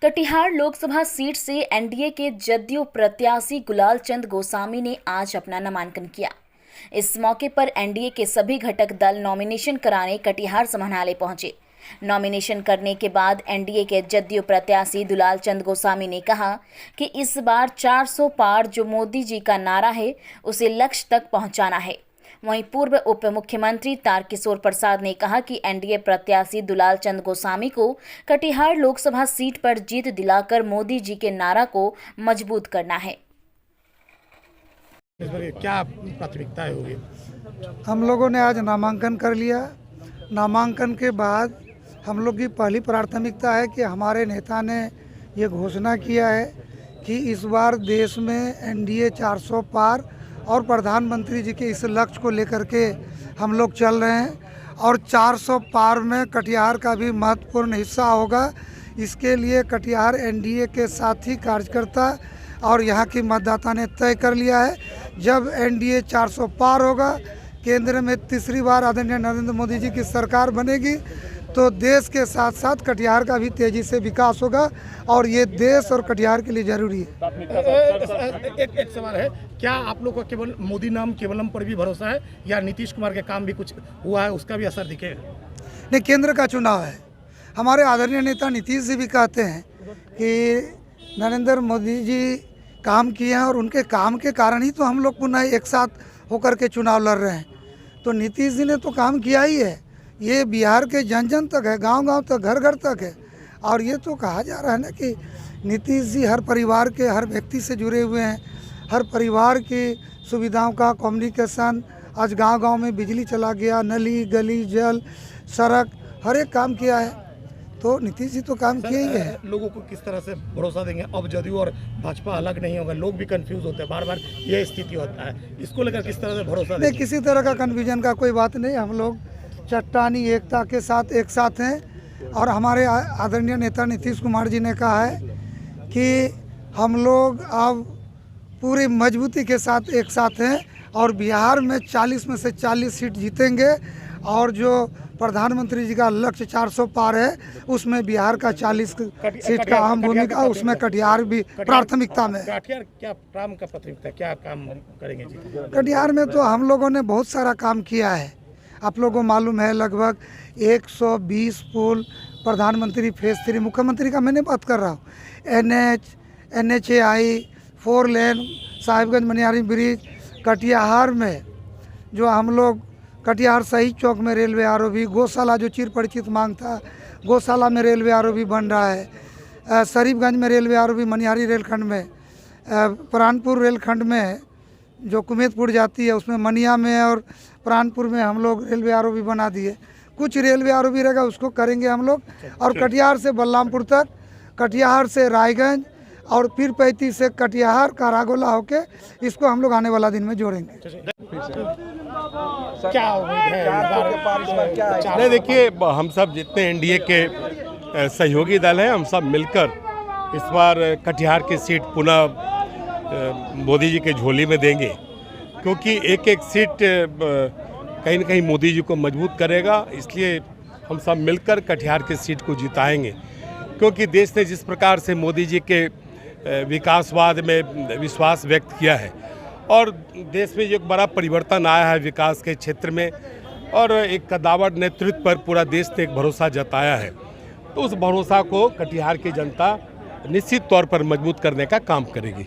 Katihar Lok Sabha seat से NDA के जदयू प्रत्याशी गुलाल चंद गोस्वामी ने आज अपना नामांकन किया। इस मौके पर एनडीए के सभी घटक दल नॉमिनेशन कराने कटिहार समाहरणालय पहुंचे। नॉमिनेशन करने के बाद एनडीए के जदयू प्रत्याशी दुलाल चंद गोस्वामी ने कहा कि इस बार 400 पार जो मोदी जी का नारा है उसे लक्ष्य तक पहुंचाना है। वहीं पूर्व उप मुख्यमंत्री तारकिशोर प्रसाद ने कहा कि एनडीए प्रत्याशी दुलाल चंद गोस्वामी को कटिहार लोकसभा सीट पर जीत दिलाकर मोदी जी के नारा को मजबूत करना है। क्या प्राथमिकताएं होगी? हम लोगों ने आज नामांकन कर लिया। नामांकन के बाद हम लोग की पहली प्राथमिकता है कि हमारे नेता ने ये घोषणा किया है कि इस बार देश में एनडीए 400 पार और प्रधानमंत्री जी के इस लक्ष्य को लेकर के हम लोग चल रहे हैं और 400 पार में कटिहार का भी महत्वपूर्ण हिस्सा होगा। इसके लिए कटिहार एनडीए के साथी कार्यकर्ता और यहाँ की मतदाता ने तय कर लिया है, जब एनडीए 400 पार होगा, केंद्र में तीसरी बार आदरणीय नरेंद्र मोदी जी की सरकार बनेगी, तो देश के साथ साथ कटिहार का भी तेजी से विकास होगा और ये देश और कटिहार के लिए जरूरी है। एक सवाल है, क्या आप लोग को केवल मोदी नाम केवलम पर भी भरोसा है या नीतीश कुमार के काम भी कुछ हुआ है, उसका भी असर दिखेगा? नहीं, केंद्र का चुनाव है। हमारे आदरणीय नेता नीतीश जी भी कहते हैं कि नरेंद्र मोदी जी काम किए हैं और उनके काम के कारण ही तो हम लोग पुनः एक साथ होकर के चुनाव लड़ रहे हैं। तो नीतीश जी ने तो काम किया ही है, ये बिहार के जन जन तक है, गांव-गांव तक, घर घर तक है। और ये तो कहा जा रहा है ना कि नीतीश जी हर परिवार के हर व्यक्ति से जुड़े हुए हैं, हर परिवार की सुविधाओं का कम्युनिकेशन, आज गांव-गांव में बिजली चला गया, नली गली जल सड़क हर एक काम किया है, तो नीतीश जी तो काम किए ही है। लोगों को किस तरह से भरोसा देंगे? अब जदयू और भाजपा अलग नहीं होगा, लोग भी कंफ्यूज होते हैं, बार बार ये स्थिति होता है, इसको लेकर किस तरह से भरोसा देंगे? नहीं, किसी तरह का कन्फ्यूजन का कोई बात नहीं। हम लोग चट्टानी एकता के साथ एक साथ हैं और हमारे आदरणीय नेता नीतीश कुमार जी ने कहा है कि हम लोग अब पूरी मजबूती के साथ एक साथ हैं और बिहार में 40 में से 40 सीट जीतेंगे और जो प्रधानमंत्री जी का लक्ष्य 400 पार है उसमें बिहार का 40 सीट का अहम भूमिका, उसमें कटिहार भी प्राथमिकता में। कटिहार क्या काम का प्राथमिकता, क्या काम करेंगे जी? कटिहार में तो हम लोगों ने बहुत सारा काम किया है। आप लोगों को मालूम है, लगभग 120 पुल, प्रधानमंत्री फेज 3, मुख्यमंत्री का मैंने बात कर रहा हूँ, NHAI 4 लेन, साहिबगंज मनिहारी ब्रिज, कटिहार में जो हम लोग कटिहार शहीद चौक में रेलवे आरओबी, गौशाला जो चिर परिचित मांग था, गौशाला में रेलवे आरओबी बन रहा है, शरीफगंज में रेलवे आरओबी, मनिहारी रेलखंड में, प्राणपुर रेलखंड में जो कुमेतपुर जाती है उसमें मनिया में और प्राणपुर में हम लोग रेलवे आरओबी बना दिए। कुछ रेलवे आरओबी रहेगा उसको करेंगे हम लोग, और कटिहार से बलरामपुर तक, कटिहार से रायगंज और फिर 35 से कटिहार कारागोला होके इसको हम लोग आने वाला दिन में जोड़ेंगे। क्या उम्मीद है? नहीं, देखिए, हम सब जितने एनडीए के सहयोगी दल हैं, हम सब मिलकर इस बार कटिहार की सीट पुनः मोदी जी के झोली में देंगे, क्योंकि एक एक सीट कहीं न कहीं मोदी जी को मजबूत करेगा। इसलिए हम सब मिलकर कटिहार की सीट को जिताएंगे, क्योंकि देश ने जिस प्रकार से मोदी जी के विकासवाद में विश्वास व्यक्त किया है और देश में एक बड़ा परिवर्तन आया है विकास के क्षेत्र में, और एक कद्दावर नेतृत्व पर पूरा देश ने एक भरोसा जताया है, तो उस भरोसा को कटिहार की जनता निश्चित तौर पर मजबूत करने का काम करेगी।